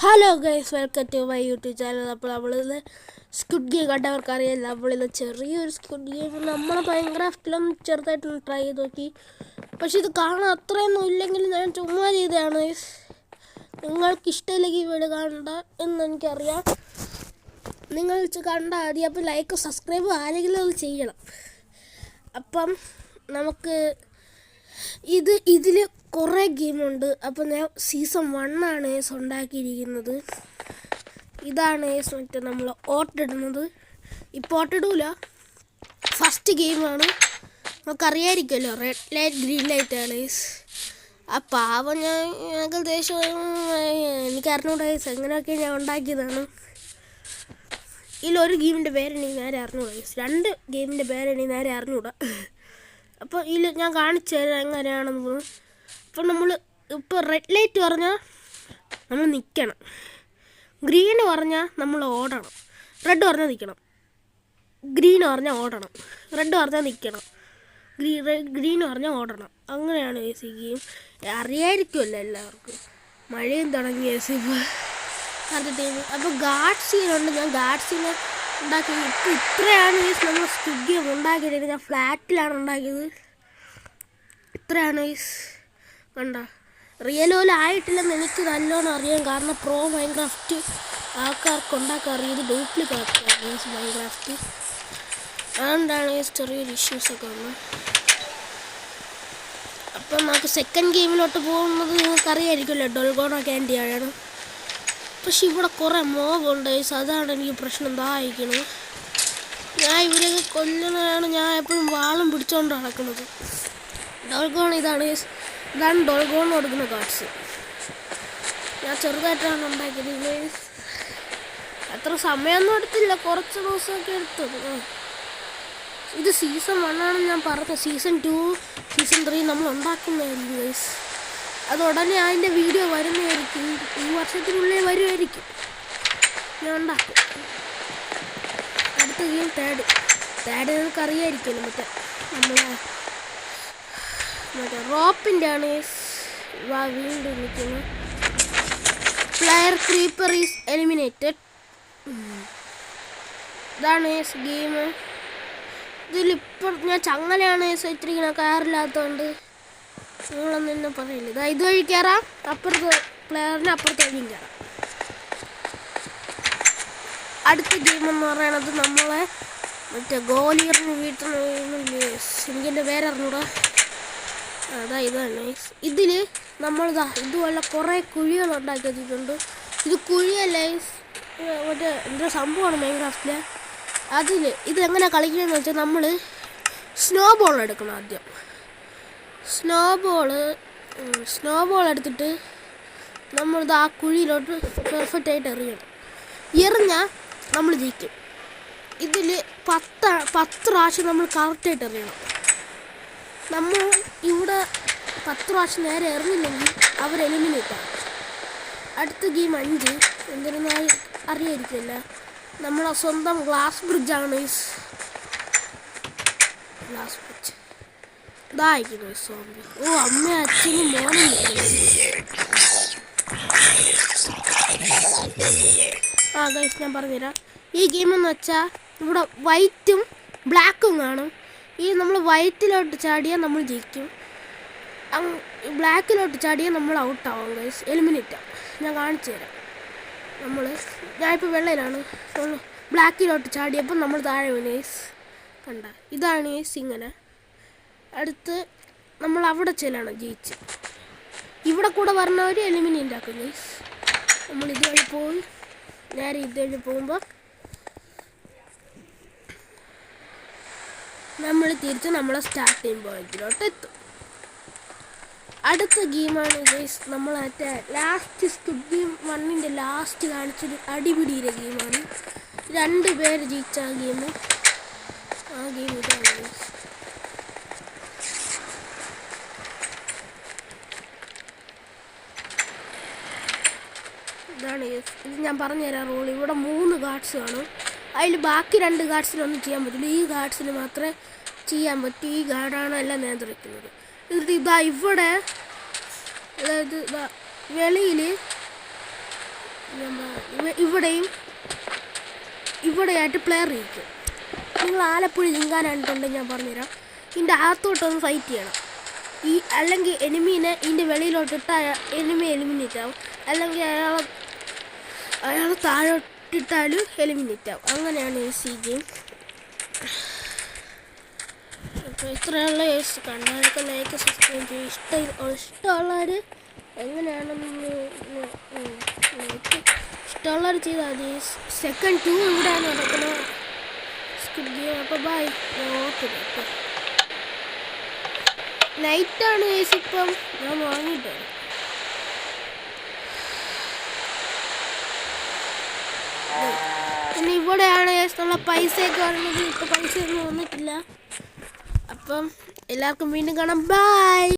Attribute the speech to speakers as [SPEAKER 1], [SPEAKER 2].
[SPEAKER 1] Hello guys, welcome to my YouTube channel. അപ്പോൾ നമ്മളിന്ന് squid game കണ്ടവർക്കറിയില്ല. നമ്മളിന്ന് ചെറിയൊരു സ്ക്വിഡ് ഗെയിം നമ്മൾ മൈൻക്രാഫ്റ്റിലും ചെറുതായിട്ടൊന്ന് ട്രൈ ചെയ്ത് നോക്കി. പക്ഷെ ഇത് കാണാൻ അത്രയൊന്നും ഇല്ലെങ്കിൽ ഞാൻ ചുമ്മാ ചെയ്തതാണ്. നിങ്ങൾക്ക് ഇഷ്ടമില്ലെങ്കിൽ വീഡിയോ കാണണ്ട എന്ന് എനിക്കറിയാം. നിങ്ങൾ കണ്ടാൽ മതി. അപ്പം ലൈക്ക് സബ്സ്ക്രൈബ് ആരെങ്കിലും അത് ചെയ്യണം. അപ്പം നമുക്ക് ഇതിൽ കുറേ ഗെയിമുണ്ട്. അപ്പോൾ ഞാൻ സീസൺ 1 ആണ് ഉണ്ടാക്കിയിരിക്കുന്നത്. ഇതാണ് മറ്റേ നമ്മൾ ഓട്ടിടുന്നത്. ഇപ്പോൾ ഓട്ടിടൂല, ഫസ്റ്റ് ഗെയിമാണ്. നമുക്കറിയാമായിരിക്കുമല്ലോ, റെഡ് ലൈറ്റ് ഗ്രീൻ ലൈറ്റാണ്. ആ പാവം ഞാൻ ഏകദേശം എനിക്കറിഞ്ഞൂടാ എങ്ങനെയൊക്കെ ഞാൻ ഉണ്ടാക്കിയതാണ്. ഇതിലൊരു ഗെയിമിൻ്റെ പേരെനിക്ക് നേരെ അറിഞ്ഞൂടാ, 2 ഗെയിമിൻ്റെ പേരെനിക്ക് നേരെ അറിഞ്ഞൂടാ. അപ്പോൾ ഇതിൽ ഞാൻ കാണിച്ചു തരാം എങ്ങനെയാണെന്ന്. അപ്പോൾ നമ്മൾ ഇപ്പോൾ റെഡ് ലൈറ്റ് പറഞ്ഞാൽ നമ്മൾ നിൽക്കണം, ഗ്രീന് പറഞ്ഞാൽ നമ്മൾ ഓടണം, റെഡ് പറഞ്ഞാൽ നിൽക്കണം, ഗ്രീൻ പറഞ്ഞാൽ ഓടണം, റെഡ് പറഞ്ഞാൽ നിൽക്കണം, ഗ്രീൻ പറഞ്ഞാൽ ഓടണം. അങ്ങനെയാണ് ബേസിക് ഗെയിം. അറിയായിരിക്കുമല്ലോ എല്ലാവർക്കും. മഴയും തുടങ്ങി ഇപ്പോൾ അടുത്ത ടീം. അപ്പോൾ ഗാഡ്സീനുണ്ട്. ഞാൻ ഗാഡ്സീനെ ഉണ്ടാക്കി. ഇപ്പോൾ ഇത്രയാണ് നമ്മൾ സ്ക്വിഡ് ഗെയിം ഉണ്ടാക്കിയിട്ട്. ഞാൻ ഫ്ലാറ്റിലാണ് ഉണ്ടാക്കിയത്. ഇത്രയാണ് കണ്ട. റിയൽ പോലെ ആയിട്ടില്ലെന്ന് എനിക്ക് നല്ലോണം അറിയാം. കാരണം പ്രോ മൈൻക്രാഫ്റ്റ് ആൾക്കാർക്ക് ഉണ്ടാക്കാൻ അറിയത് ഡ്യൂപ്ലിക്കേറ്റ് മൈൻക്രാഫ്റ്റ്. അതുകൊണ്ടാണ് ചെറിയൊരു ഇഷ്യൂസൊക്കെ വന്നത്. അപ്പം നമുക്ക് സെക്കൻഡ് ഗെയിമിലോട്ട് പോകുന്നത് നിങ്ങൾക്കറിയായിരിക്കുമല്ലോ, ഡൊൽഗോണോ ക്യാൻഡിയാണ്. പക്ഷെ ഇവിടെ കുറേ മോബുണ്ട്. അതാണ് എനിക്ക് പ്രശ്നം. എന്താ അയക്കണത്, ഞാൻ ഇവരെയൊക്കെ കൊല്ലുന്നതാണ്. ഞാൻ എപ്പോഴും വാളും പിടിച്ചുകൊണ്ട് നടക്കുന്നത്. ഡോൾഗോൺ ഇതാണ് ഡോൾഗോൺ കൊടുക്കുന്ന കാർഡ്സ്. ഞാൻ ചെറുതായിട്ടാണ് ഉണ്ടാക്കിയത്. അത്ര സമയമൊന്നും എടുത്തില്ല, കുറച്ച് ദിവസമൊക്കെ എടുത്തത്. ഇത് സീസൺ 1 ആണെന്ന് ഞാൻ പറഞ്ഞത്. സീസൺ 2 സീസൺ 3 നമ്മൾ ഉണ്ടാക്കുന്നതായിരിക്കും ഗൈസ്. അത് ഉടനെ അതിൻ്റെ വീഡിയോ വരുന്നതായിരിക്കും. ഈ വർഷത്തിനുള്ളിൽ വരുമായിരിക്കും. ഞാൻ ഉണ്ടാക്കും. അടുത്ത ഗെയിം തേർഡ് നിങ്ങൾക്ക് അറിയാമായിരിക്കുമല്ലോ. മറ്റേ റോപ്പിൻ്റെ ആണ് വീണ്ടും നിൽക്കുന്നത്. Player creeper is eliminated. ഇതാണ് ഗെയിം. ഇതിലിപ്പോൾ ഞാൻ ചങ്ങലയാണ് ഇട്ടിരിക്കുന്നത്, കയറില്ലാത്തതുകൊണ്ട് നിങ്ങളൊന്നും എന്നെ പറയില്ല. ഇതുവഴി കയറാം, അപ്പുറത്ത് പ്ലെയറിന് അപ്പുറത്ത് വഴിയും കയറാം. അടുത്ത ഗെയിം എന്ന് പറയണത് നമ്മളെ മറ്റേ ഗോലിയറിന് വീട്ടിൽ എനിക്കെൻ്റെ പേര് അറിഞ്ഞൂടാ. ഇതാണ്. ഇതിൽ ഇതുപോലെ കുറേ കുഴികൾ ഉണ്ടാക്കി വെച്ചിട്ടുണ്ട്. ഇത് കുഴിയല്ല, മറ്റേ എന്താ സംഭവമാണ് മൈൻക്രാഫ്റ്റിൽ. ഇതെങ്ങനെ കളിക്കണമെന്ന് വെച്ചാൽ നമ്മൾ സ്നോ ബോൾ എടുക്കണം. ആദ്യം സ്നോ ബോൾ എടുത്തിട്ട് നമ്മളിത് ആ കുഴിയിലോട്ട് പെർഫെക്റ്റായിട്ട് എറിഞ്ഞാൽ നമ്മൾ ജയിക്കും. ഇതിൽ 10 പ്രാവശ്യം നമ്മൾ കറക്റ്റായിട്ട് എറിയണം. നമ്മൾ ഇവിടെ 10 പ്രാവശ്യം നേരെ എറിഞ്ഞില്ലെങ്കിൽ അവർ എലിമിനേറ്റാണ്. അടുത്ത ഗെയിം 5 എന്തിരുന്നാൽ അറിയായിരിക്കില്ല. നമ്മളെ സ്വന്തം ഗ്ലാസ് ബ്രിഡ്ജാണ്. ഗ്ലാസ് ബ്രിഡ്ജ് ഇതായിരിക്കുന്നു സോംബി. ഓ, അമ്മ അച്ഛനും മോനും ഗൈസ് ഞാൻ പറഞ്ഞുതരാം. ഈ ഗെയിമെന്ന് വെച്ചാൽ ഇവിടെ വൈറ്റും ബ്ലാക്കും കാണും. നമ്മൾ വൈറ്റിലോട്ട് ചാടിയാൽ നമ്മൾ ജയിക്കും, ബ്ലാക്കിലോട്ട് ചാടിയാൽ നമ്മൾ ഔട്ടാവും ഗൈസ്, എലിമിനേറ്റ് ആവും. ഞാൻ കാണിച്ചു തരാം. ഞാനിപ്പോൾ വെള്ളയിലാണ്. ബ്ലാക്കിലോട്ട് ചാടിയപ്പോൾ നമ്മൾ താഴെ വീണ് ഗൈസ്. കണ്ട, ഇതാണ് ഗൈസ് ഇങ്ങനെ. അടുത്ത് നമ്മൾ അവിടെ ചെല്ലണം ജയിച്ച്. ഇവിടെ കൂടെ പറഞ്ഞവർ എലിമിനേറ്റ് ആക്കും ഗൈസ്. നമ്മൾ ഇതുവഴി പോയി നേരെ ഇതുവഴി പോകുമ്പോൾ നമ്മൾ തിരിച്ച് നമ്മളെ സ്റ്റാർട്ടിങ് പോയിന്റിലോട്ട് എത്തും. അടുത്ത ഗെയിമാണ് ഗൈസ് നമ്മൾ മറ്റേ ലാസ്റ്റ് സ്ക്വിഡ് ഗെയിം 1ൻ്റെ ലാസ്റ്റ് കാണിച്ചൊരു അടിപിടിയിലെ ഗെയിമാണ്. 2 പേര് ജയിച്ച ഗെയിം. ആ ഗെയിം ഇതാണ് ഗൈസ്. ഇതാണ് ഗൈസ്. ഇത് ഞാൻ പറഞ്ഞുതരാം റൂൾ. ഇവിടെ 3 ഗാർഡ്സ് കാണും. അതിൽ ബാക്കി 2 ഗാർഡ്സിനൊന്നും ചെയ്യാൻ പറ്റില്ല. ഈ ഗാർഡ്സിന് മാത്രമേ ചെയ്യാൻ പറ്റൂ. ഈ ഗാർഡാണ് എല്ലാം നിയന്ത്രിക്കുന്നത്. ഇവിടെ, അതായത് വെളിയിൽ ഇവിടെയായിട്ട് പ്ലെയർ ഇരിക്കും. നിങ്ങൾ ആലപ്പുഴ ജിങ്കാനായിട്ടുണ്ടെങ്കിൽ ഞാൻ പറഞ്ഞുതരാം. ഇതിൻ്റെ അകത്തോട്ടൊന്ന് ഫൈറ്റ് ചെയ്യണം. അല്ലെങ്കിൽ എനിമീനെ ഇതിൻ്റെ വെളിയിലോട്ടിട്ടാൽ എനിമി എലിമിനേറ്റ് ആവും. അല്ലെങ്കിൽ അയാൾ താഴോട്ടിട്ടാലും എലിമിനേറ്റ് ആവും. അങ്ങനെയാണ് ഈ സി ഗെയിം. അപ്പോൾ ഇത്രയുള്ള കണ്ടാലൊക്കെ ലൈക്ക് സബ്സ്ക്രൈബ് ചെയ്യും. ഇഷ്ടമുള്ളവർ എങ്ങനെയാണെന്ന് ഇഷ്ടമുള്ളവർ ചെയ്താൽ മതി. സെക്കൻഡ് 2 ഇവിടെയാണ് നടക്കുന്നത്. സ്കിപ്പ് ചെയ്യും. അപ്പോൾ ബൈ. Okay നൈറ്റാണ് guys. ഇപ്പം ഞാൻ വാങ്ങിയിട്ട് പിന്നെ ഇവിടെയാണ് ഗൈസ് നമ്മളെ പൈസയൊക്കെ വരുന്നത്. ഇപ്പം പൈസ ഒന്നും വന്നിട്ടില്ല. അപ്പം എല്ലാവർക്കും വീണ്ടും കാണാം. ബൈ.